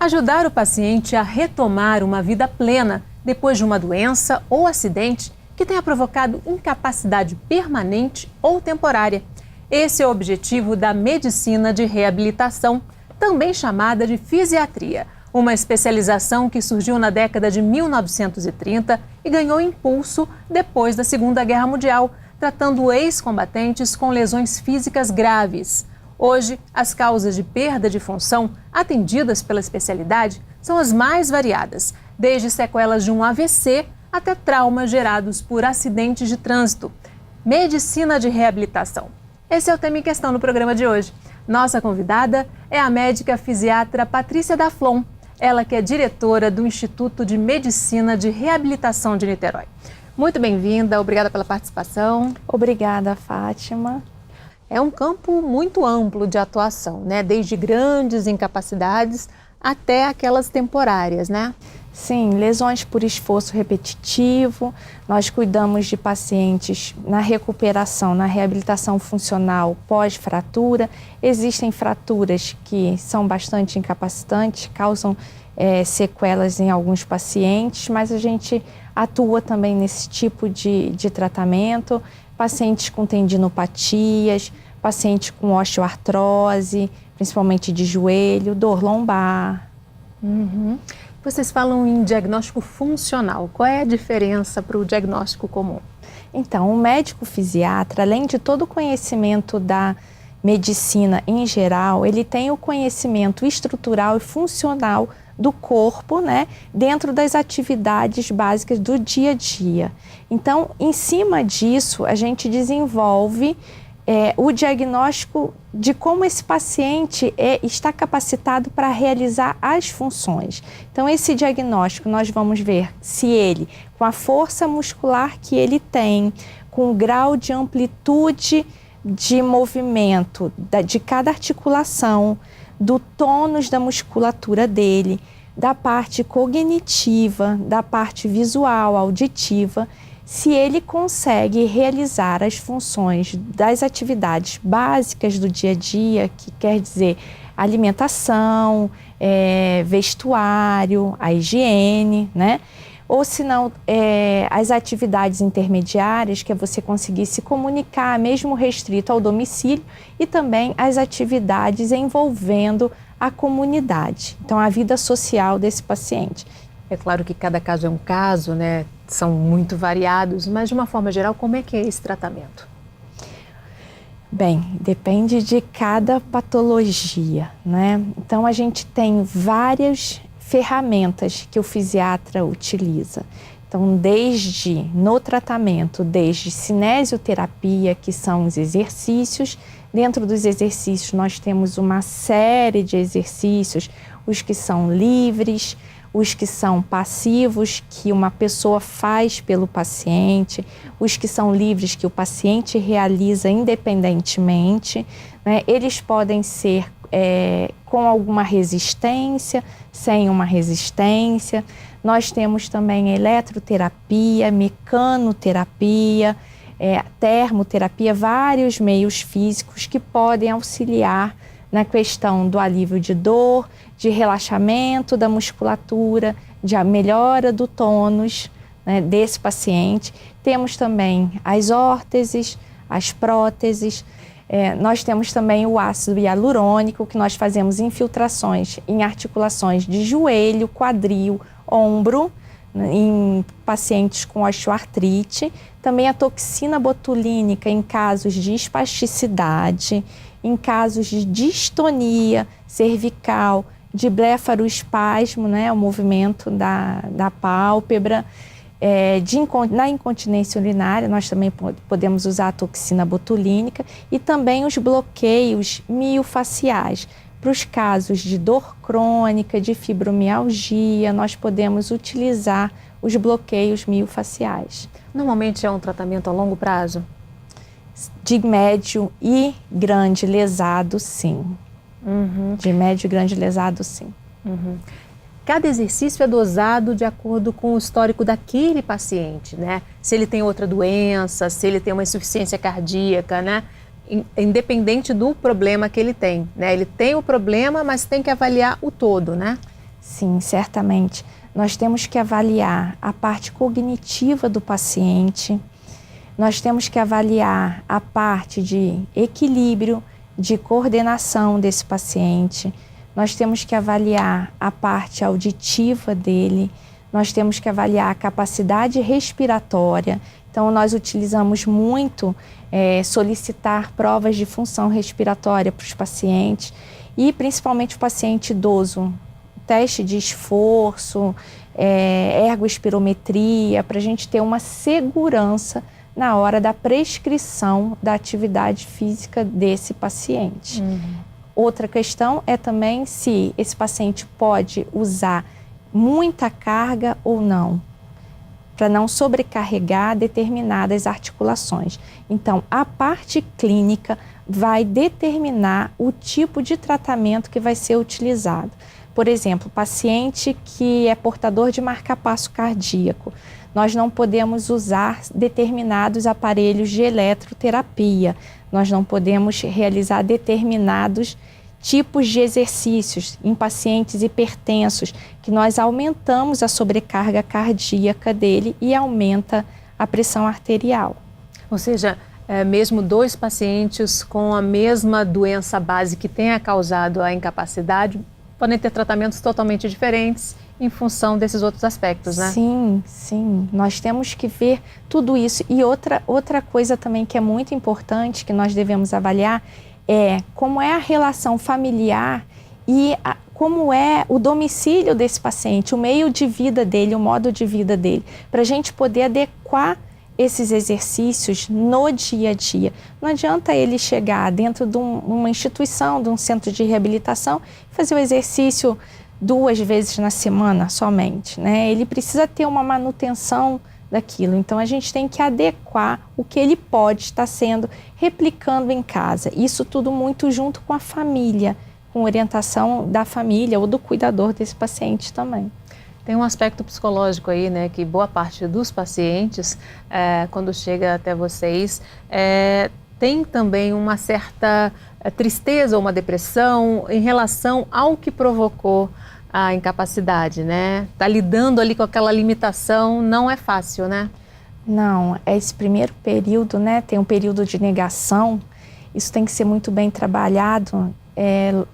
Ajudar o paciente a retomar uma vida plena depois de uma doença ou acidente que tenha provocado incapacidade permanente ou temporária. Esse é o objetivo da medicina de reabilitação, também chamada de fisiatria, uma especialização que surgiu na década de 1930 e ganhou impulso depois da Segunda Guerra Mundial, tratando ex-combatentes com lesões físicas graves. Hoje, as causas de perda de função atendidas pela especialidade são as mais variadas, desde sequelas de um AVC até traumas gerados por acidentes de trânsito. Medicina de reabilitação. Esse é o tema em questão no programa de hoje. Nossa convidada é a médica fisiatra Patrícia Daflon, ela que é diretora do Instituto de Medicina de Reabilitação de Niterói. Muito bem-vinda, obrigada pela participação. Obrigada, Fátima. É um campo muito amplo de atuação, né? Desde grandes incapacidades até aquelas temporárias, né? Sim, lesões por esforço repetitivo. Nós cuidamos de pacientes na recuperação, na reabilitação funcional pós-fratura. Existem fraturas que são bastante incapacitantes, causam sequelas em alguns pacientes, mas a gente atua também nesse tipo de tratamento. Pacientes com tendinopatias, pacientes com osteoartrose, principalmente de joelho, dor lombar. Uhum. Vocês falam em diagnóstico funcional. Qual é a diferença para o diagnóstico comum? Então, o médico fisiatra, além de todo o conhecimento da medicina em geral, ele tem o conhecimento estrutural e funcional do corpo, né, dentro das atividades básicas do dia a dia. Então, em cima disso, a gente desenvolve o diagnóstico de como esse paciente está capacitado para realizar as funções. Então, esse diagnóstico nós vamos ver se ele, com a força muscular que ele tem, com o grau de amplitude de movimento de cada articulação, do tônus da musculatura dele, da parte cognitiva, da parte visual, auditiva, se ele consegue realizar as funções das atividades básicas do dia a dia, que quer dizer alimentação, vestuário, a higiene, né? Ou se não, as atividades intermediárias, que é você conseguir se comunicar, mesmo restrito ao domicílio, e também as atividades envolvendo a comunidade, então a vida social desse paciente. É claro que cada caso é um caso, né? São muito variados, mas de uma forma geral, como é que é esse tratamento? Bem, depende de cada patologia, né? Então a gente tem várias ferramentas que o fisiatra utiliza. Então, no tratamento, desde cinesioterapia, que são os exercícios. Dentro dos exercícios, nós temos uma série de exercícios, os que são livres, os que são passivos, que uma pessoa faz pelo paciente, os que são livres, que o paciente realiza independentemente, né? Eles podem ser com alguma resistência, sem uma resistência. Nós temos também eletroterapia, mecanoterapia, termoterapia, vários meios físicos que podem auxiliar na questão do alívio de dor, de relaxamento da musculatura, de melhora do tônus, né, desse paciente. Temos também as órteses, as próteses. Nós temos também o ácido hialurônico, que nós fazemos infiltrações em articulações de joelho, quadril, ombro, em pacientes com osteoartrite. Também a toxina botulínica em casos de espasticidade, em casos de distonia cervical, de blefaroespasmo, né, o movimento da pálpebra. Na incontinência urinária, nós também podemos usar a toxina botulínica e também os bloqueios miofaciais. Para os casos de dor crônica, de fibromialgia, nós podemos utilizar os bloqueios miofaciais. Normalmente é um tratamento a longo prazo? De médio e grande lesado, sim. Uhum. De médio e grande lesado, sim. Uhum. Cada exercício é dosado de acordo com o histórico daquele paciente, né? Se ele tem outra doença, se ele tem uma insuficiência cardíaca, né? Independente do problema que ele tem, né? Ele tem o problema, mas tem que avaliar o todo, né? Sim, certamente. Nós temos que avaliar a parte cognitiva do paciente, nós temos que avaliar a parte de equilíbrio, de coordenação desse paciente, nós temos que avaliar a parte auditiva dele, nós temos que avaliar a capacidade respiratória. Então, nós utilizamos muito solicitar provas de função respiratória para os pacientes e principalmente o paciente idoso. Teste de esforço, ergoespirometria, para a gente ter uma segurança na hora da prescrição da atividade física desse paciente. Outra questão é também se esse paciente pode usar muita carga ou não, para não sobrecarregar determinadas articulações. Então, a parte clínica vai determinar o tipo de tratamento que vai ser utilizado. Por exemplo, paciente que é portador de marca-passo cardíaco, nós não podemos usar determinados aparelhos de eletroterapia, nós não podemos realizar determinados tipos de exercícios em pacientes hipertensos, que nós aumentamos a sobrecarga cardíaca dele e aumenta a pressão arterial. Ou seja, mesmo dois pacientes com a mesma doença base que tenha causado a incapacidade, podem ter tratamentos totalmente diferentes em função desses outros aspectos, né? Sim, sim. Nós temos que ver tudo isso. E outra coisa também que é muito importante, que nós devemos avaliar, é como é a relação familiar e como é o domicílio desse paciente, o meio de vida dele, o modo de vida dele, para a gente poder adequar esses exercícios no dia a dia. Não adianta ele chegar dentro de uma instituição, de um centro de reabilitação, e fazer o exercício 2 vezes na semana somente, né? Ele precisa ter uma manutenção daquilo. Então, a gente tem que adequar o que ele pode estar sendo, replicando em casa. Isso tudo muito junto com a família, com orientação da família ou do cuidador desse paciente também. Tem um aspecto psicológico aí, né, que boa parte dos pacientes, quando chega até vocês, tem também uma certa tristeza ou uma depressão em relação ao que provocou a incapacidade, né? Tá lidando ali com aquela limitação não é fácil, né? Não, esse primeiro período, né, tem um período de negação, isso tem que ser muito bem trabalhado.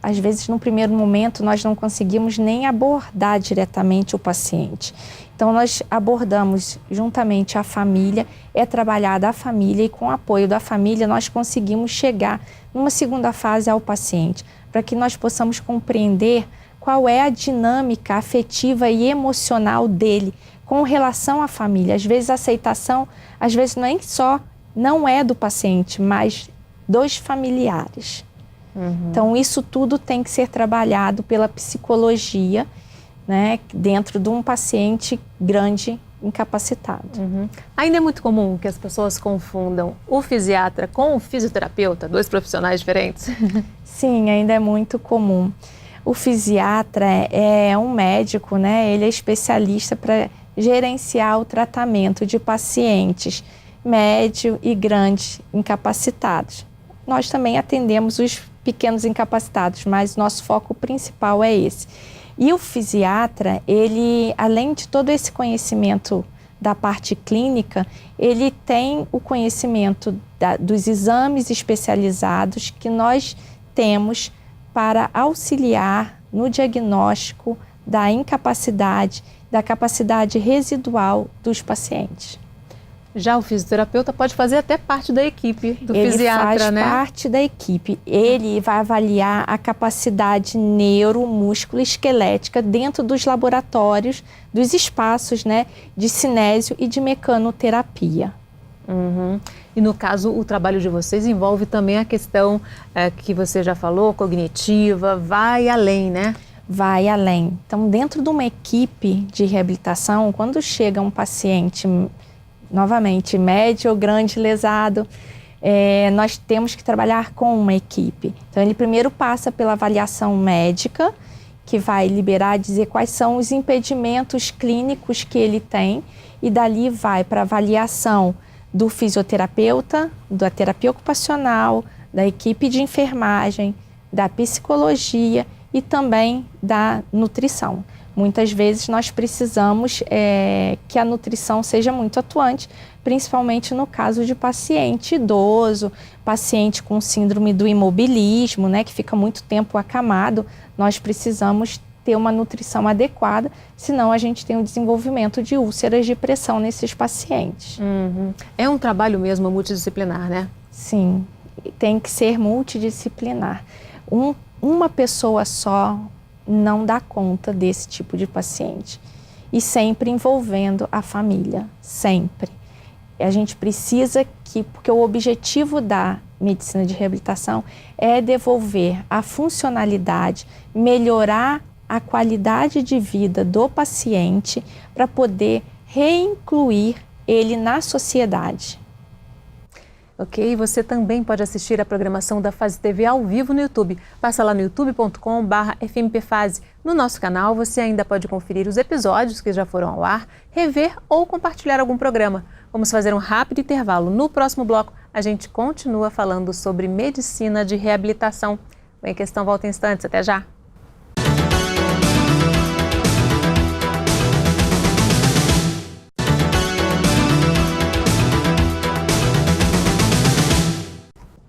Às vezes, no primeiro momento, nós não conseguimos nem abordar diretamente o paciente. Então, nós abordamos juntamente a família, é trabalhada a família e com o apoio da família nós conseguimos chegar numa segunda fase ao paciente, para que nós possamos compreender qual é a dinâmica afetiva e emocional dele com relação à família. Às vezes a aceitação, às vezes não é do paciente, mas dos familiares. Então isso tudo tem que ser trabalhado pela psicologia, né, dentro de um paciente grande incapacitado. Ainda é muito comum que as pessoas confundam o fisiatra com o fisioterapeuta, 2 profissionais diferentes? Sim, ainda é muito comum. O fisiatra é um médico, né? Ele é especialista para gerenciar o tratamento de pacientes médio e grande incapacitados. Nós também atendemos os pequenos incapacitados, mas nosso foco principal é esse. E o fisiatra, ele, além de todo esse conhecimento da parte clínica, ele tem o conhecimento dos exames especializados que nós temos para auxiliar no diagnóstico da incapacidade, da capacidade residual dos pacientes. Já o fisioterapeuta pode fazer até parte da equipe do fisiatra, né? Ele faz parte da equipe. Ele vai avaliar a capacidade neuromúsculo-esquelética dentro dos laboratórios, dos espaços, né, de cinésio e de mecanoterapia. E no caso, o trabalho de vocês envolve também a questão que você já falou, cognitiva, vai além, né? Vai além. Então, dentro de uma equipe de reabilitação, quando chega um paciente, novamente, médio ou grande lesado, nós temos que trabalhar com uma equipe. Então, ele primeiro passa pela avaliação médica, que vai liberar, dizer quais são os impedimentos clínicos que ele tem, e dali vai para a avaliação do fisioterapeuta, da terapia ocupacional, da equipe de enfermagem, da psicologia e também da nutrição. Muitas vezes nós precisamos que a nutrição seja muito atuante, principalmente no caso de paciente idoso, paciente com síndrome do imobilismo, né, que fica muito tempo acamado. Nós precisamos ter uma nutrição adequada, senão a gente tem o desenvolvimento de úlceras de pressão nesses pacientes. É um trabalho mesmo multidisciplinar, né? Sim, tem que ser multidisciplinar. Uma pessoa só não dá conta desse tipo de paciente. E sempre envolvendo a família, sempre. A gente precisa porque o objetivo da medicina de reabilitação é devolver a funcionalidade, melhorar a qualidade de vida do paciente para poder reincluir ele na sociedade. Ok, você também pode assistir a programação da Fase TV ao vivo no YouTube. Passa lá no youtube.com/FMPFase. No nosso canal você ainda pode conferir os episódios que já foram ao ar, rever ou compartilhar algum programa. Vamos fazer um rápido intervalo. No próximo bloco, a gente continua falando sobre medicina de reabilitação. O Em Questão volta em instantes. Até já!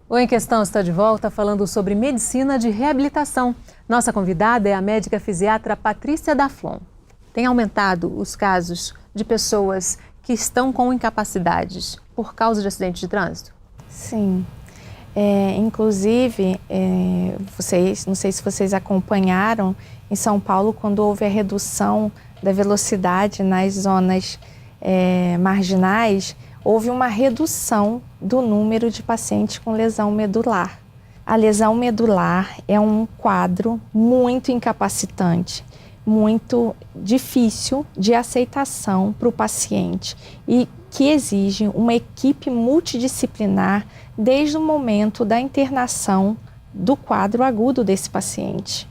O Em Questão está de volta falando sobre medicina de reabilitação. Nossa convidada é a médica fisiatra Patrícia Daflon. Tem aumentado os casos de pessoas que estão com incapacidades por causa de acidente de trânsito? Sim. Inclusive, não sei se vocês acompanharam, em São Paulo, quando houve a redução da velocidade nas zonas marginais, houve uma redução do número de pacientes com lesão medular. A lesão medular é um quadro muito incapacitante, muito difícil de aceitação para o paciente e que exige uma equipe multidisciplinar desde o momento da internação do quadro agudo desse paciente.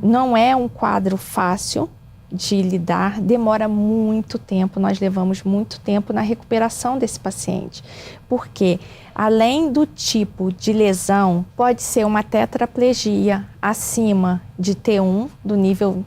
Não é um quadro fácil de lidar, demora muito tempo, nós levamos muito tempo na recuperação desse paciente, porque além do tipo de lesão, pode ser uma tetraplegia acima de T1, do nível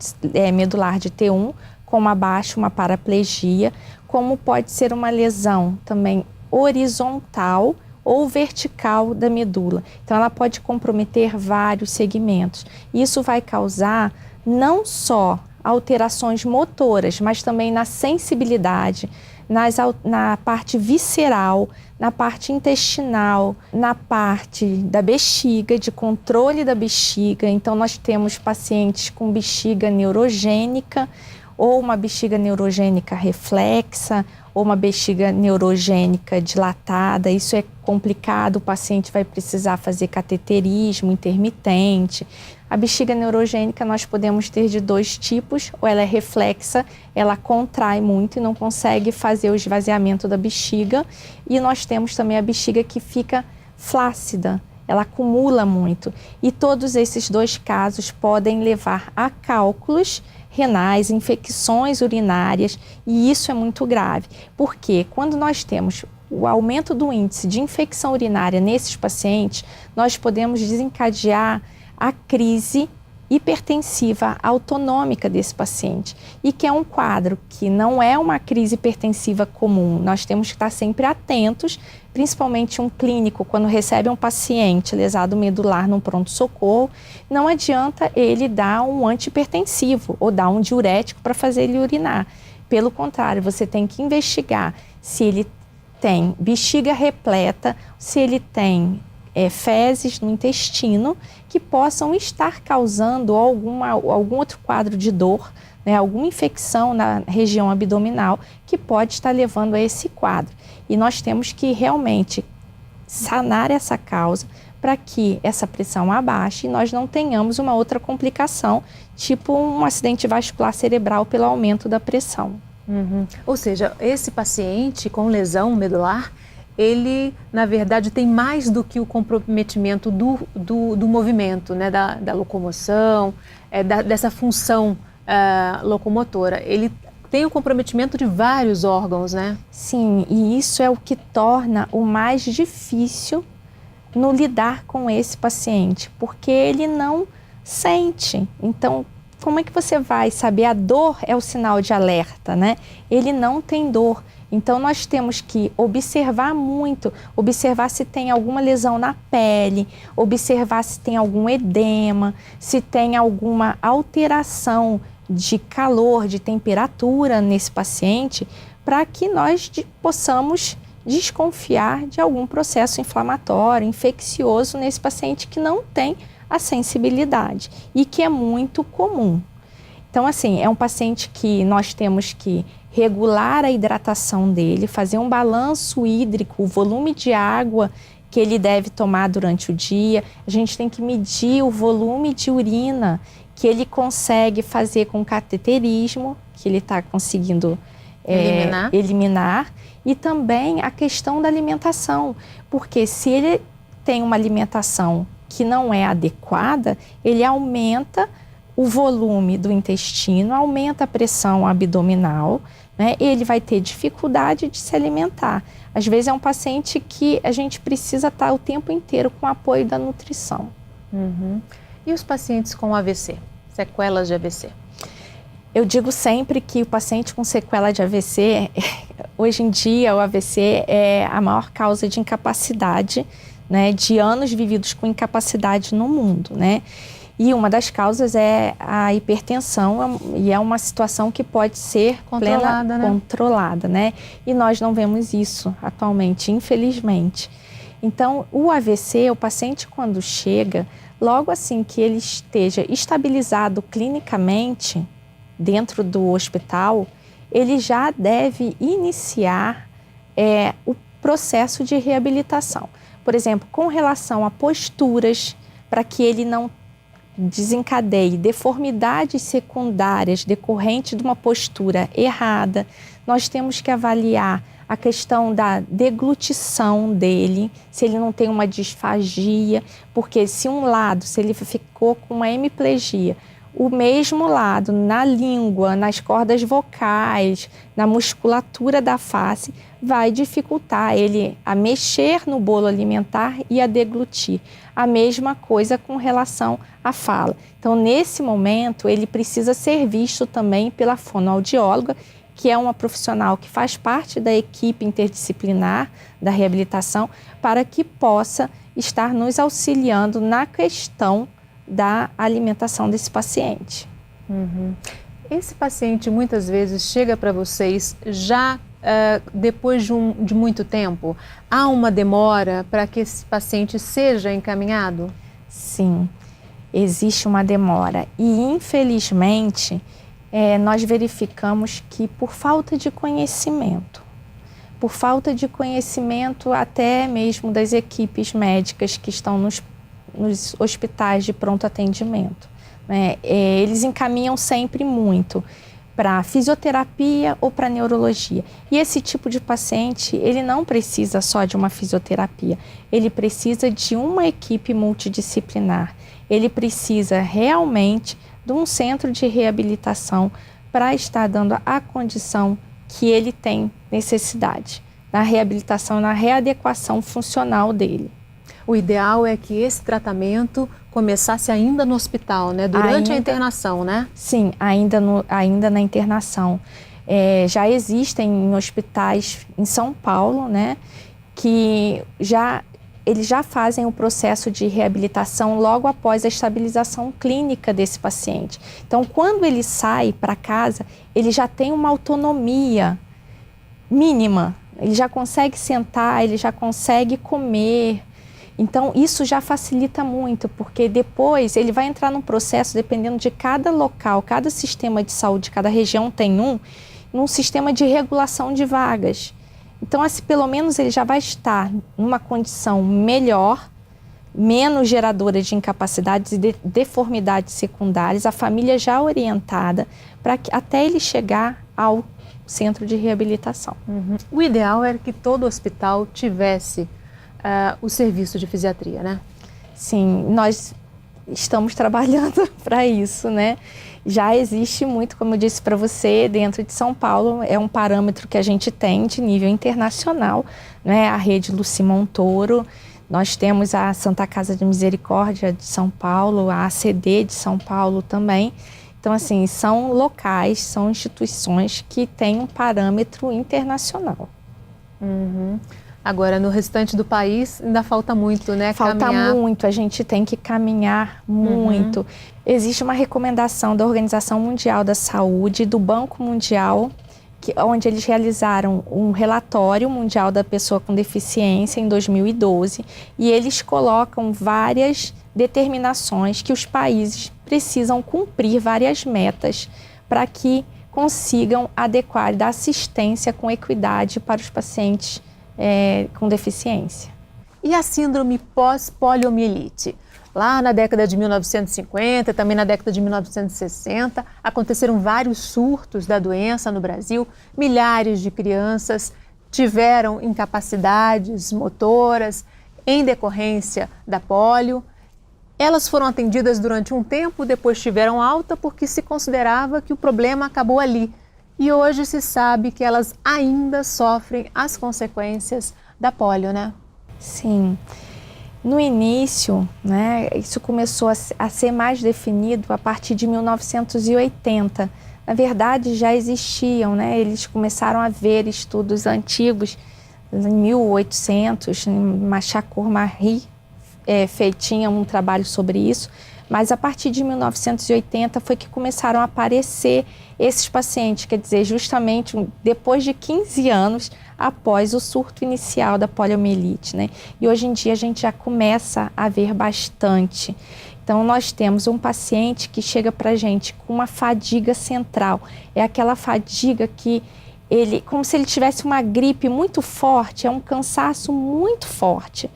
medular de T1, como abaixo uma paraplegia, como pode ser uma lesão também horizontal ou vertical da medula. Então ela pode comprometer vários segmentos. Isso vai causar não só alterações motoras, mas também na sensibilidade, na parte visceral, na parte intestinal, na parte da bexiga, de controle da bexiga. Então nós temos pacientes com bexiga neurogênica, ou uma bexiga neurogênica reflexa, ou uma bexiga neurogênica dilatada. Isso é complicado, o paciente vai precisar fazer cateterismo intermitente. A bexiga neurogênica nós podemos ter de dois tipos, ou ela é reflexa, ela contrai muito e não consegue fazer o esvaziamento da bexiga, e nós temos também a bexiga que fica flácida, ela acumula muito. E todos esses dois casos podem levar a cálculos renais, infecções urinárias, e isso é muito grave, porque quando nós temos o aumento do índice de infecção urinária nesses pacientes, nós podemos desencadear a crise hipertensiva autonômica desse paciente, e que é um quadro que não é uma crise hipertensiva comum. Nós temos que estar sempre atentos, principalmente um clínico, quando recebe um paciente lesado medular num pronto-socorro, não adianta ele dar um antihipertensivo ou dar um diurético para fazer ele urinar. Pelo contrário, você tem que investigar se ele tem bexiga repleta, se ele tem fezes no intestino que possam estar causando algum outro quadro de dor, né, alguma infecção na região abdominal que pode estar levando a esse quadro. E nós temos que realmente sanar essa causa para que essa pressão abaixe e nós não tenhamos uma outra complicação, tipo um acidente vascular cerebral pelo aumento da pressão. Ou seja, esse paciente com lesão medular, ele, na verdade, tem mais do que o comprometimento do movimento, né, da locomoção, dessa função locomotora. Ele tem o comprometimento de vários órgãos, né? Sim, e isso é o que torna o mais difícil no lidar com esse paciente, porque ele não sente. Então, como é que você vai saber? A dor é o sinal de alerta, né? Ele não tem dor. Então, nós temos que observar muito, observar se tem alguma lesão na pele, observar se tem algum edema, se tem alguma alteração de calor, de temperatura nesse paciente, para que nós possamos desconfiar de algum processo inflamatório, infeccioso nesse paciente que não tem a sensibilidade e que é muito comum. Então, assim, é um paciente que nós temos que regular a hidratação dele, fazer um balanço hídrico, o volume de água que ele deve tomar durante o dia. A gente tem que medir o volume de urina que ele consegue fazer com cateterismo, que ele está conseguindo eliminar. E também a questão da alimentação, porque se ele tem uma alimentação que não é adequada, ele aumenta o volume do intestino, aumenta a pressão abdominal, né? Ele vai ter dificuldade de se alimentar. Às vezes é um paciente que a gente precisa estar o tempo inteiro com o apoio da nutrição. Uhum. E os pacientes com AVC, sequelas de AVC? Eu digo sempre que o paciente com sequela de AVC, hoje em dia o AVC é a maior causa de incapacidade, né, de anos vividos com incapacidade no mundo, né? E uma das causas é a hipertensão, e é uma situação que pode ser controlada, né? E nós não vemos isso atualmente, infelizmente. Então, o AVC, o paciente quando chega, logo assim que ele esteja estabilizado clinicamente dentro do hospital, ele já deve iniciar o processo de reabilitação. Por exemplo, com relação a posturas, para que ele não desencadeie deformidades secundárias decorrentes de uma postura errada, nós temos que avaliar a questão da deglutição dele, se ele não tem uma disfagia, porque se ele ficou com uma hemiplegia, o mesmo lado, na língua, nas cordas vocais, na musculatura da face, vai dificultar ele a mexer no bolo alimentar e a deglutir. A mesma coisa com relação à fala. Então, nesse momento, ele precisa ser visto também pela fonoaudióloga, que é uma profissional que faz parte da equipe interdisciplinar da reabilitação, para que possa estar nos auxiliando na questão da alimentação desse paciente. Uhum. Esse paciente muitas vezes chega para vocês já depois de muito tempo? Há uma demora para que esse paciente seja encaminhado? Sim, existe uma demora e infelizmente nós verificamos que por falta de conhecimento até mesmo das equipes médicas que estão nos hospitais de pronto atendimento, né? Eles encaminham sempre muito para fisioterapia ou para neurologia. E esse tipo de paciente, ele não precisa só de uma fisioterapia, ele precisa de uma equipe multidisciplinar, ele precisa realmente de um centro de reabilitação para estar dando a condição que ele tem necessidade, na reabilitação, na readequação funcional dele. O ideal é que esse tratamento começasse ainda no hospital, né? Durante a internação, né? Sim, ainda na internação. Já existem em hospitais em São Paulo, né? Que eles já fazem o processo de reabilitação logo após a estabilização clínica desse paciente. Então, quando ele sai para casa, ele já tem uma autonomia mínima. Ele já consegue sentar, ele já consegue comer. Então, isso já facilita muito, porque depois ele vai entrar num processo, dependendo de cada local, cada sistema de saúde, cada região tem num sistema de regulação de vagas. Então, assim, pelo menos ele já vai estar numa condição melhor, menos geradora de incapacidades e de deformidades secundárias, a família já orientada, para que até ele chegar ao centro de reabilitação. Uhum. O ideal era que todo hospital tivesse o serviço de fisiatria, né? Sim, nós estamos trabalhando para isso, né? Já existe muito, como eu disse para você, dentro de São Paulo, é um parâmetro que a gente tem de nível internacional, né? A rede Luci Montoro, nós temos a Santa Casa de Misericórdia de São Paulo, a ACD de São Paulo também. Então, assim, são locais, são instituições que têm um parâmetro internacional. Agora, no restante do país, ainda falta muito, né? Falta muito, a gente tem que caminhar muito. Existe uma recomendação da Organização Mundial da Saúde, do Banco Mundial, onde eles realizaram um relatório mundial da pessoa com deficiência em 2012, e eles colocam várias determinações que os países precisam cumprir, várias metas, para que consigam adequar e dar assistência com equidade para os pacientes com deficiência. E a síndrome pós-poliomielite? Lá na década de 1950, também na década de 1960, aconteceram vários surtos da doença no Brasil. Milhares de crianças tiveram incapacidades motoras em decorrência da polio. Elas foram atendidas durante um tempo, depois tiveram alta porque se considerava que o problema acabou ali. E hoje se sabe que elas ainda sofrem as consequências da polio, né? Sim. No início, né, isso começou a ser mais definido a partir de 1980. Na verdade, já existiam, né? Eles começaram a ver estudos antigos, em 1800, Machacour Marie tinha um trabalho sobre isso, mas a partir de 1980 foi que começaram a aparecer esses pacientes, quer dizer, justamente depois de 15 anos após o surto inicial da poliomielite, né? E hoje em dia a gente já começa a ver bastante. Então nós temos um paciente que chega para a gente com uma fadiga central, é aquela fadiga que como se ele tivesse uma gripe muito forte, é um cansaço muito forte.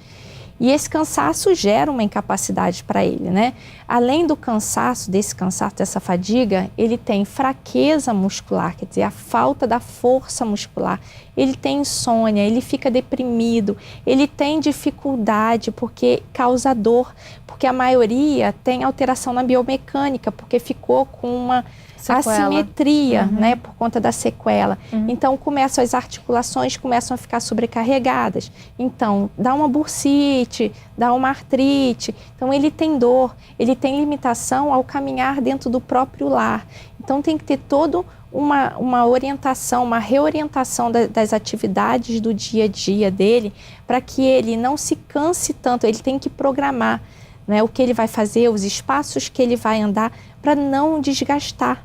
E esse cansaço gera uma incapacidade para ele, né? Além do cansaço, dessa fadiga, ele tem fraqueza muscular, quer dizer, a falta da força muscular. Ele tem insônia, ele fica deprimido, ele tem dificuldade porque causa dor, porque a maioria tem alteração na biomecânica, porque ficou com uma assimetria, né, por conta da sequela. Então, as articulações começam a ficar sobrecarregadas. Então, dá uma bursite, dá uma artrite. Então, ele tem dor, ele tem limitação ao caminhar dentro do próprio lar. Então, tem que ter toda uma orientação, uma reorientação das atividades do dia a dia dele, para que ele não se canse tanto. Ele tem que programar, né, o que ele vai fazer, os espaços que ele vai andar, para não desgastar.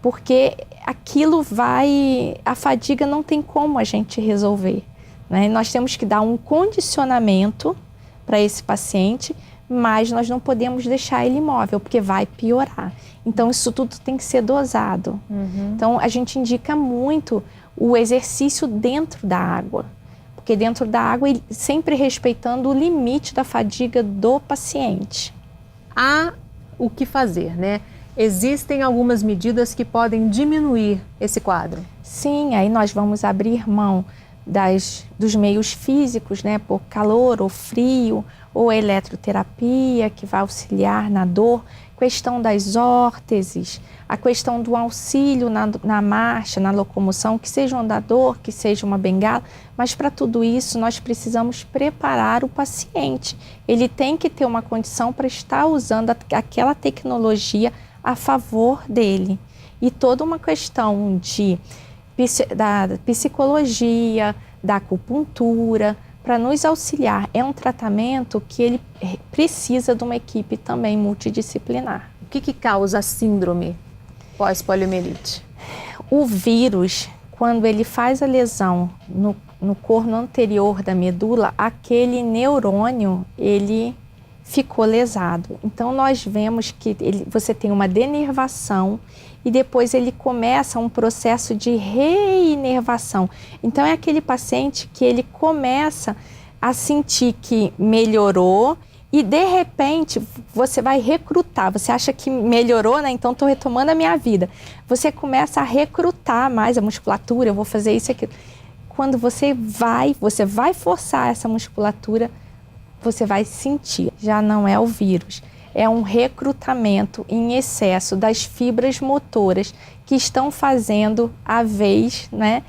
Porque a fadiga não tem como a gente resolver, né? Nós temos que dar um condicionamento para esse paciente, mas nós não podemos deixar ele imóvel, porque vai piorar. Então, isso tudo tem que ser dosado. Então, a gente indica muito o exercício dentro da água, porque dentro da água, sempre respeitando o limite da fadiga do paciente. Há o que fazer, né? Existem algumas medidas que podem diminuir esse quadro? Sim, aí nós vamos abrir mão dos meios físicos, né, por calor ou frio, ou eletroterapia, que vai auxiliar na dor, questão das órteses, a questão do auxílio na marcha, na locomoção, que seja um andador, que seja uma bengala, mas para tudo isso nós precisamos preparar o paciente. Ele tem que ter uma condição para estar usando aquela tecnologia a favor dele. E toda uma questão da psicologia, da acupuntura, para nos auxiliar. É um tratamento que ele precisa de uma equipe também multidisciplinar. O que causa a síndrome pós-poliomielite? O vírus, quando ele faz a lesão no corno anterior da medula, aquele neurônio, ele ficou lesado. Então, nós vemos que você tem uma denervação e depois ele começa um processo de reinervação. Então, é aquele paciente que ele começa a sentir que melhorou e, de repente, você vai recrutar. Você acha que melhorou, né? Então, estou retomando a minha vida. Você começa a recrutar mais a musculatura, eu vou fazer isso e aquilo. Quando você vai forçar essa musculatura, você vai sentir, já não é o vírus, é um recrutamento em excesso das fibras motoras que estão fazendo a vez, né,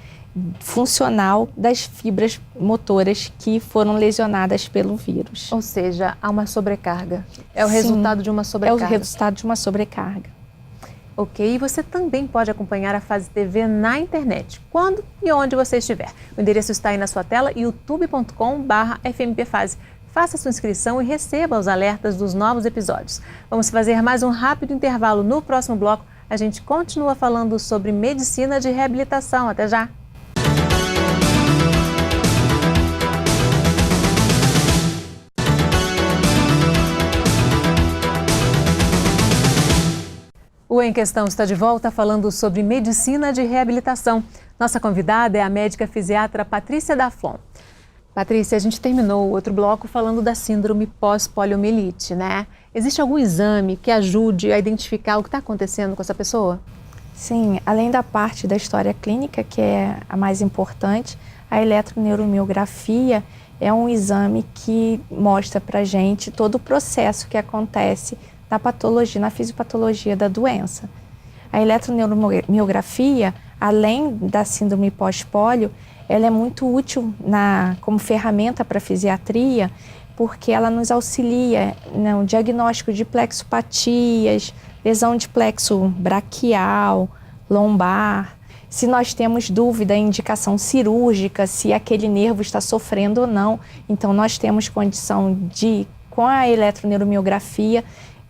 funcional das fibras motoras que foram lesionadas pelo vírus. Ou seja, há uma sobrecarga. É o resultado de uma sobrecarga. É o resultado de uma sobrecarga. Ok, e você também pode acompanhar a Fase TV na internet, quando e onde você estiver. O endereço está aí na sua tela, youtube.com/fmpfase. Faça sua inscrição e receba os alertas dos novos episódios. Vamos fazer mais um rápido intervalo. No próximo bloco, a gente continua falando sobre medicina de reabilitação. Até já! O Em Questão está de volta falando sobre medicina de reabilitação. Nossa convidada é a médica fisiatra Patrícia Daflon. Patrícia, a gente terminou o outro bloco falando da síndrome pós-poliomielite, né? Existe algum exame que ajude a identificar o que está acontecendo com essa pessoa? Sim, além da parte da história clínica, que é a mais importante, a eletroneuromiografia é um exame que mostra para a gente todo o processo que acontece na patologia, na fisiopatologia da doença. A eletroneuromiografia, além da síndrome pós-pólio, ela é muito útil como ferramenta para a fisiatria, porque ela nos auxilia no diagnóstico de plexopatias, lesão de plexo braquial, lombar. Se nós temos dúvida em indicação cirúrgica, se aquele nervo está sofrendo ou não, então nós temos condição de, com a eletroneuromiografia,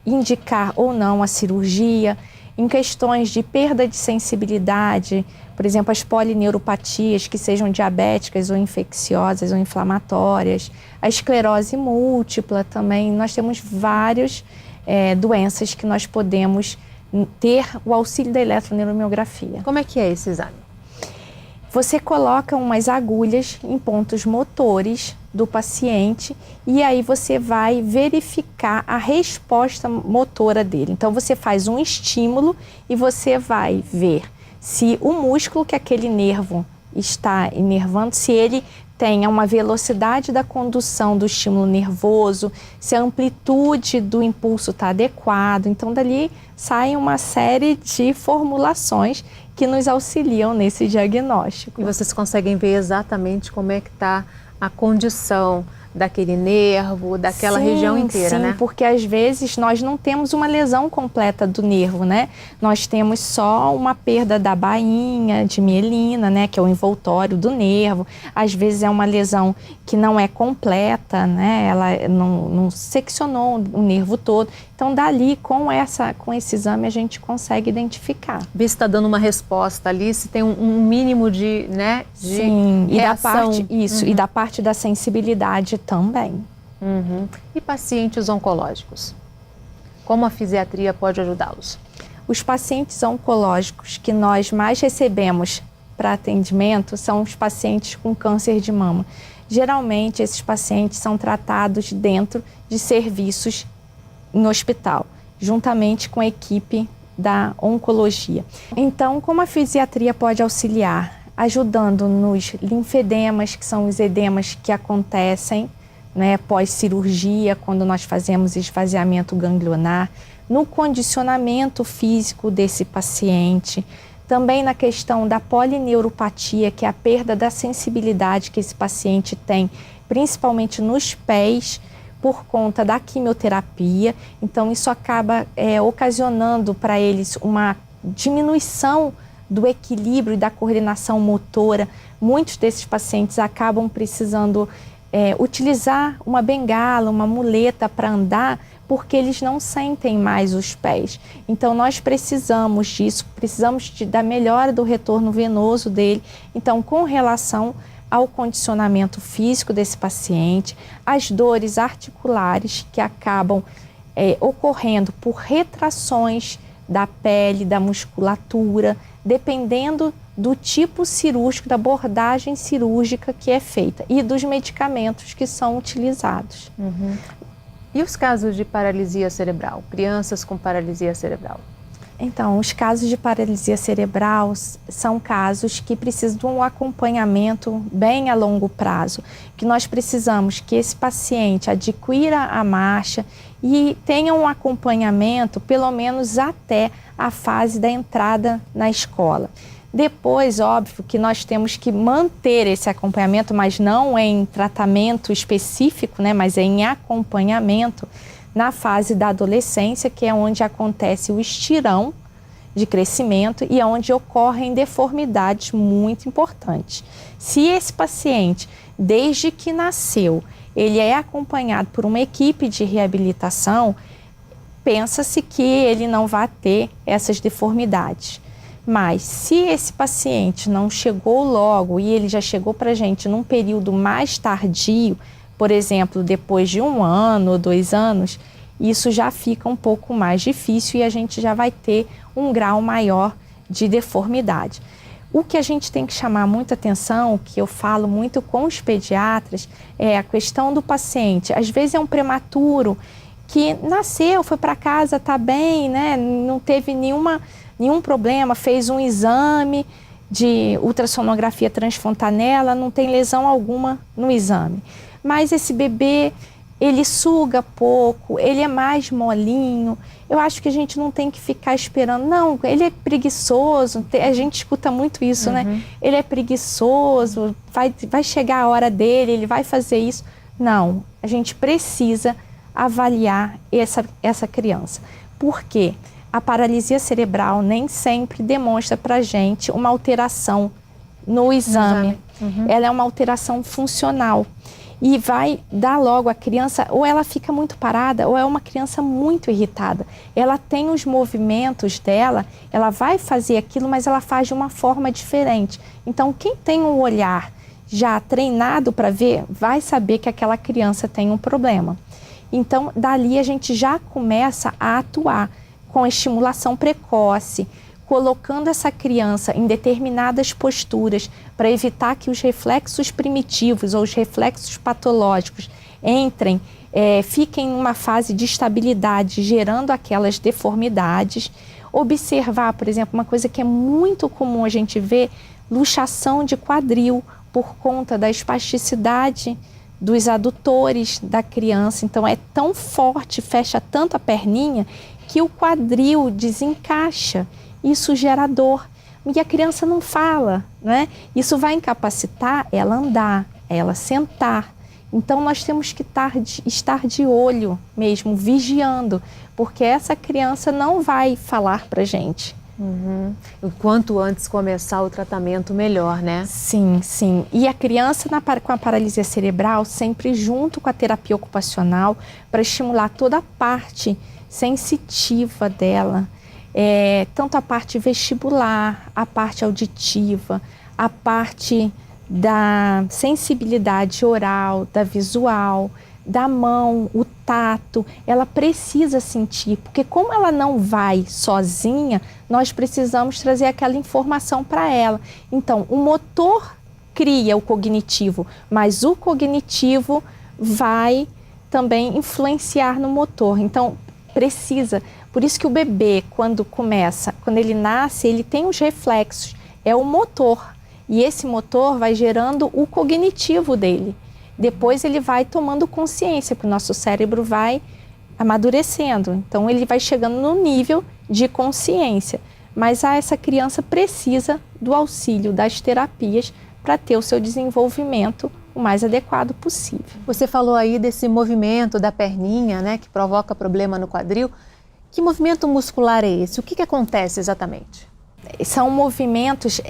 indicar ou não a cirurgia. Em questões de perda de sensibilidade, por exemplo, as polineuropatias que sejam diabéticas ou infecciosas ou inflamatórias, a esclerose múltipla também, nós temos várias doenças que nós podemos ter o auxílio da eletroneuromiografia. Como é que é esse exame? Você coloca umas agulhas em pontos motores do paciente e aí você vai verificar a resposta motora dele. Então você faz um estímulo e você vai ver se o músculo que aquele nervo está inervando, se ele tem uma velocidade da condução do estímulo nervoso, se a amplitude do impulso está adequado. Então dali sai uma série de formulações que nos auxiliam nesse diagnóstico. E vocês conseguem ver exatamente como é que está a condição daquele nervo, daquela região inteira, né? Sim, porque às vezes nós não temos uma lesão completa do nervo, né? Nós temos só uma perda da bainha de mielina, né? Que é o envoltório do nervo. Às vezes é uma lesão que não é completa, né? Ela não seccionou o nervo todo. Então, dali, com esse exame, a gente consegue identificar. Ver se está dando uma resposta ali, se tem um mínimo de, né, de Sim, reação. E da parte da sensibilidade também. Uhum. E pacientes oncológicos? Como a fisiatria pode ajudá-los? Os pacientes oncológicos que nós mais recebemos para atendimento são os pacientes com câncer de mama. Geralmente, esses pacientes são tratados dentro de serviços no hospital, juntamente com a equipe da oncologia. Então, como a fisiatria pode auxiliar? Ajudando nos linfedemas, que são os edemas que acontecem, né, pós-cirurgia, quando nós fazemos esvaziamento ganglionar, no condicionamento físico desse paciente, também na questão da polineuropatia, que é a perda da sensibilidade que esse paciente tem, principalmente nos pés, por conta da quimioterapia. Então isso acaba ocasionando para eles uma diminuição do equilíbrio e da coordenação motora. Muitos desses pacientes acabam precisando utilizar uma bengala, uma muleta para andar, porque eles não sentem mais os pés. Então nós precisamos disso, precisamos da melhora do retorno venoso dele. Então, com relação ao condicionamento físico desse paciente, as dores articulares que acabam ocorrendo por retrações da pele, da musculatura, dependendo do tipo cirúrgico, da abordagem cirúrgica que é feita e dos medicamentos que são utilizados. Uhum. E os casos de paralisia cerebral? Crianças com paralisia cerebral? Então, os casos de paralisia cerebral são casos que precisam de um acompanhamento bem a longo prazo, que nós precisamos que esse paciente adquira a marcha e tenha um acompanhamento pelo menos até a fase da entrada na escola. Depois, óbvio, que nós temos que manter esse acompanhamento, mas não em tratamento específico, né, mas em acompanhamento na fase da adolescência, que é onde acontece o estirão, de crescimento e onde ocorrem deformidades muito importantes. Se esse paciente, desde que nasceu, ele é acompanhado por uma equipe de reabilitação, pensa-se que ele não vai ter essas deformidades. Mas se esse paciente não chegou logo e ele já chegou para a gente num período mais tardio, por exemplo, depois de 1 ano ou 2 anos, isso já fica um pouco mais difícil e a gente já vai ter um grau maior de deformidade. O que a gente tem que chamar muita atenção, que eu falo muito com os pediatras, é a questão do paciente. Às vezes é um prematuro que nasceu, foi para casa, está bem, né? Não teve nenhum problema, fez um exame de ultrassonografia transfontanela, não tem lesão alguma no exame. Mas esse bebê, ele suga pouco, ele é mais molinho. Eu acho que a gente não tem que ficar esperando. Não, ele é preguiçoso, a gente escuta muito isso, né? Ele é preguiçoso, vai chegar a hora dele, ele vai fazer isso. Não, a gente precisa avaliar essa criança. Por quê? A paralisia cerebral nem sempre demonstra para a gente uma alteração no exame. Ela é uma alteração funcional. E vai dar logo a criança, ou ela fica muito parada, ou é uma criança muito irritada. Ela tem os movimentos dela, ela vai fazer aquilo, mas ela faz de uma forma diferente. Então, quem tem um olhar já treinado para ver, vai saber que aquela criança tem um problema. Então, dali a gente já começa a atuar com estimulação precoce, colocando essa criança em determinadas posturas para evitar que os reflexos primitivos ou os reflexos patológicos fiquem em uma fase de estabilidade, gerando aquelas deformidades. Observar, por exemplo, uma coisa que é muito comum a gente ver, luxação de quadril por conta da espasticidade dos adutores da criança. Então é tão forte, fecha tanto a perninha que o quadril desencaixa. Isso gera dor e a criança não fala, né? Isso vai incapacitar ela andar, ela sentar. Então nós temos que estar de olho mesmo, vigiando, porque essa criança não vai falar pra gente. O quanto antes começar o tratamento, melhor, né? Sim, sim. E a criança com a paralisia cerebral sempre junto com a terapia ocupacional para estimular toda a parte sensitiva dela. Tanto a parte vestibular, a parte auditiva, a parte da sensibilidade oral, da visual, da mão, o tato, ela precisa sentir, porque como ela não vai sozinha, nós precisamos trazer aquela informação para ela. Então, o motor cria o cognitivo, mas o cognitivo vai também influenciar no motor. Então, precisa. Por isso que o bebê, quando ele nasce, ele tem os reflexos, é o motor. E esse motor vai gerando o cognitivo dele. Depois ele vai tomando consciência, porque o nosso cérebro vai amadurecendo. Então ele vai chegando no nível de consciência. Mas essa criança precisa do auxílio das terapias para ter o seu desenvolvimento o mais adequado possível. Você falou aí desse movimento da perninha, né, que provoca problema no quadril. Que movimento muscular é esse? O que acontece exatamente? São movimentos,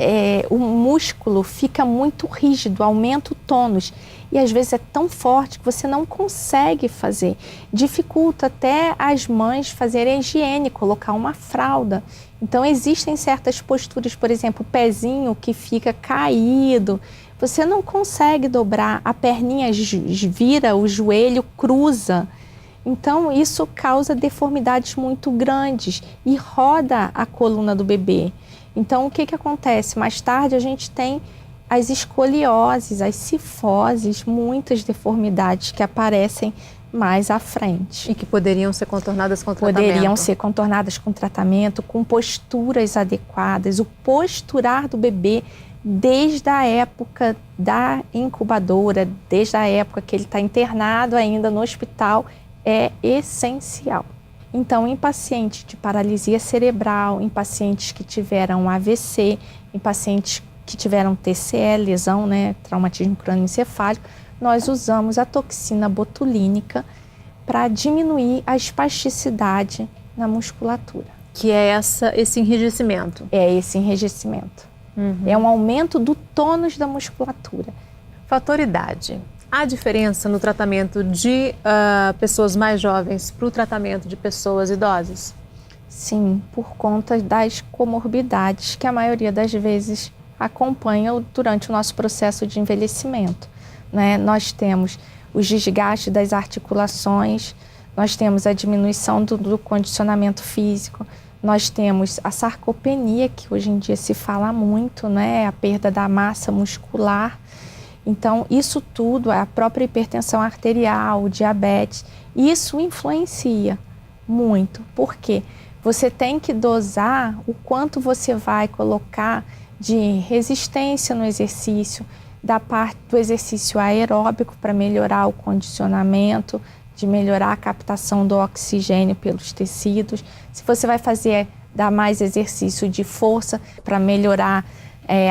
o músculo fica muito rígido, aumenta o tônus e às vezes é tão forte que você não consegue fazer. Dificulta até as mães fazerem a higiene, colocar uma fralda. Então existem certas posturas, por exemplo, o pezinho que fica caído, você não consegue dobrar, a perninha vira, o joelho cruza. Então, isso causa deformidades muito grandes e roda a coluna do bebê. Então, o que acontece? Mais tarde, a gente tem as escolioses, as cifoses, muitas deformidades que aparecem mais à frente. E que poderiam ser contornadas com tratamento. Poderiam ser contornadas com tratamento, com posturas adequadas. O posturar do bebê, desde a época da incubadora, desde a época que ele está internado ainda no hospital, é essencial. Então, em pacientes de paralisia cerebral, em pacientes que tiveram AVC, em pacientes que tiveram TCE, lesão, né, traumatismo crânioencefálico, nós usamos a toxina botulínica para diminuir a espasticidade na musculatura. Que é esse enrijecimento. É esse enrijecimento. É um aumento do tônus da musculatura. Fator idade. Há diferença no tratamento de pessoas mais jovens para o tratamento de pessoas idosas? Sim, por conta das comorbidades que a maioria das vezes acompanham durante o nosso processo de envelhecimento, né? Nós temos os desgastes das articulações, nós temos a diminuição do condicionamento físico, nós temos a sarcopenia, que hoje em dia se fala muito, né? A perda da massa muscular. Então, isso tudo, a própria hipertensão arterial, o diabetes, isso influencia muito. Por quê? Você tem que dosar o quanto você vai colocar de resistência no exercício, da parte do exercício aeróbico para melhorar o condicionamento, de melhorar a captação do oxigênio pelos tecidos. Se você vai dar mais exercício de força para melhorar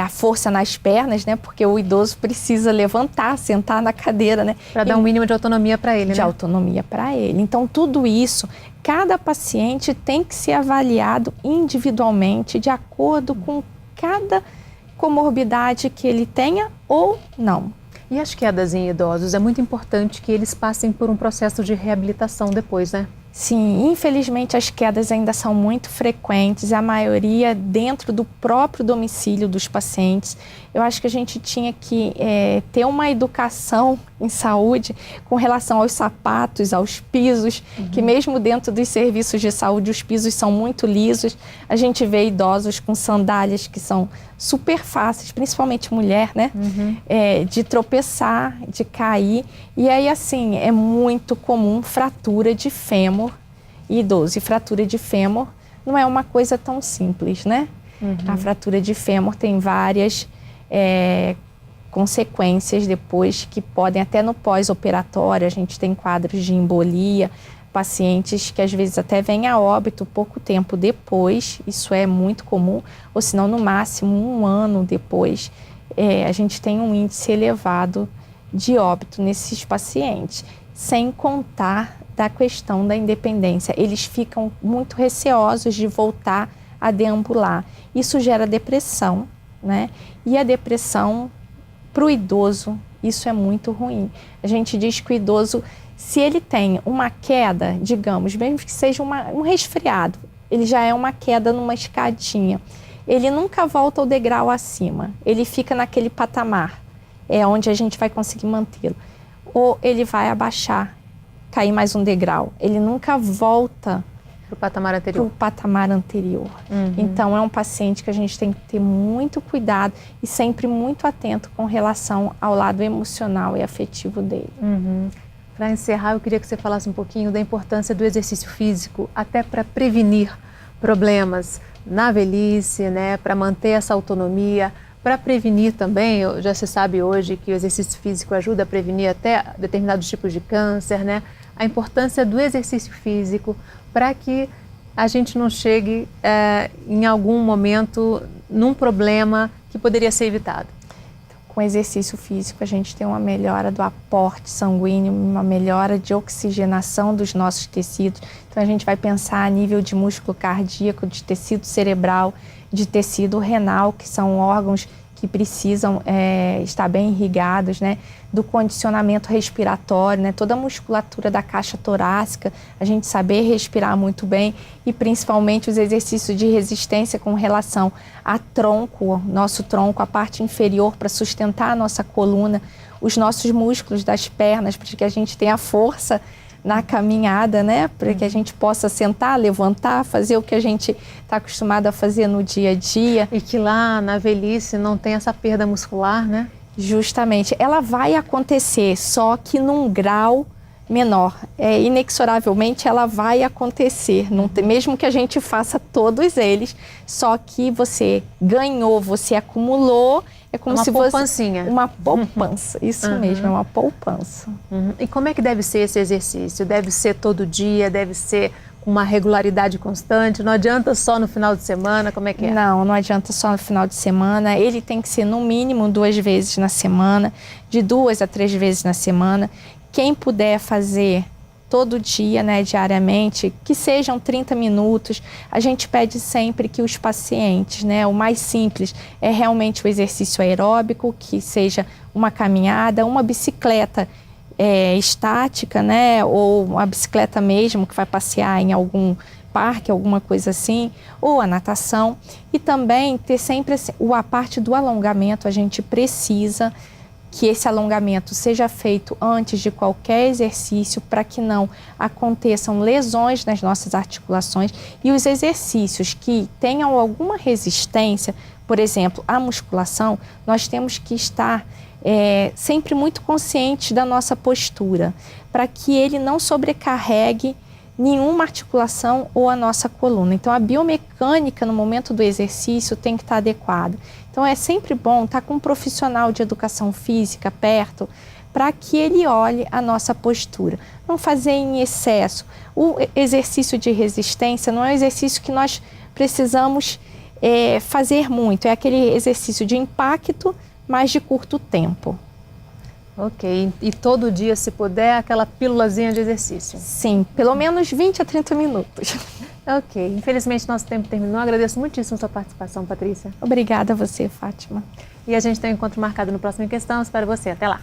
a força nas pernas, né? Porque o idoso precisa levantar, sentar na cadeira, né? Para dar um mínimo de autonomia para ele, né? De autonomia para ele. Então, tudo isso, cada paciente tem que ser avaliado individualmente, de acordo com cada comorbidade que ele tenha ou não. E as quedas em idosos, é muito importante que eles passem por um processo de reabilitação depois, né? Sim, infelizmente as quedas ainda são muito frequentes, a maioria dentro do próprio domicílio dos pacientes. Eu acho que a gente tinha que ter uma educação em saúde com relação aos sapatos, aos pisos, que mesmo dentro dos serviços de saúde os pisos são muito lisos. A gente vê idosos com sandálias que são super fáceis, principalmente mulher, né? De tropeçar, de cair. E aí, assim, é muito comum fratura de fêmur idoso. E fratura de fêmur não é uma coisa tão simples, né? A fratura de fêmur tem várias consequências depois que podem, até no pós-operatório, a gente tem quadros de embolia, pacientes que às vezes até vêm a óbito pouco tempo depois, isso é muito comum, ou se não, no máximo 1 ano depois, a gente tem um índice elevado de óbito nesses pacientes, sem contar da questão da independência. Eles ficam muito receosos de voltar a deambular. Isso gera depressão, né? E a depressão, para o idoso, isso é muito ruim. A gente diz que o idoso, se ele tem uma queda, digamos, mesmo que seja um resfriado, ele já é uma queda numa escadinha, ele nunca volta ao degrau acima, ele fica naquele patamar, é onde a gente vai conseguir mantê-lo. Ou ele vai abaixar, cair mais um degrau, ele nunca volta para o patamar anterior. Então, é um paciente que a gente tem que ter muito cuidado e sempre muito atento com relação ao lado emocional e afetivo dele. Para encerrar, eu queria que você falasse um pouquinho da importância do exercício físico, até para prevenir problemas na velhice, né? Para manter essa autonomia, para prevenir também, já se sabe hoje que o exercício físico ajuda a prevenir até determinados tipos de câncer, né? A importância do exercício físico para que a gente não chegue em algum momento num problema que poderia ser evitado. Com exercício físico, a gente tem uma melhora do aporte sanguíneo, uma melhora de oxigenação dos nossos tecidos. Então, a gente vai pensar a nível de músculo cardíaco, de tecido cerebral, de tecido renal, que são órgãos que precisam estar bem irrigados, né? Do condicionamento respiratório, né? Toda a musculatura da caixa torácica, a gente saber respirar muito bem e principalmente os exercícios de resistência com relação a tronco, nosso tronco, a parte inferior para sustentar a nossa coluna, os nossos músculos das pernas, para que a gente tenha força na caminhada, né? Para que a gente possa sentar, levantar, fazer o que a gente está acostumado a fazer no dia a dia. E que lá na velhice não tem essa perda muscular, né? Justamente. Ela vai acontecer, só que num grau menor. Inexoravelmente ela vai acontecer, não tem, mesmo que a gente faça todos eles, só que você ganhou, você acumulou, é como se fosse uma poupança, isso mesmo, é uma poupança. E como é que deve ser esse exercício? Deve ser todo dia, deve ser com uma regularidade constante, não adianta só no final de semana, como é que é? Não adianta só no final de semana, ele tem que ser no mínimo 2 vezes na semana, de 2 a 3 vezes na semana. Quem puder fazer todo dia, né, diariamente, que sejam 30 minutos. A gente pede sempre que os pacientes, né, o mais simples é realmente o exercício aeróbico, que seja uma caminhada, uma bicicleta estática, né, ou uma bicicleta mesmo que vai passear em algum parque, alguma coisa assim, ou a natação. E também ter sempre a parte do alongamento. A gente precisa que esse alongamento seja feito antes de qualquer exercício para que não aconteçam lesões nas nossas articulações, e os exercícios que tenham alguma resistência, por exemplo, a musculação, nós temos que estar sempre muito conscientes da nossa postura, para que ele não sobrecarregue nenhuma articulação ou a nossa coluna. Então, a biomecânica no momento do exercício tem que estar adequada. Então, é sempre bom estar com um profissional de educação física perto para que ele olhe a nossa postura. Não fazer em excesso. O exercício de resistência não é um exercício que nós precisamos fazer muito. É aquele exercício de impacto, mas de curto tempo. Ok, e todo dia, se puder, aquela pílulazinha de exercício? Sim, pelo menos 20 a 30 minutos. Ok, infelizmente nosso tempo terminou. Agradeço muitíssimo a sua participação, Patrícia. Obrigada a você, Fátima. E a gente tem um encontro marcado no próximo Em Questão. Espero você. Até lá.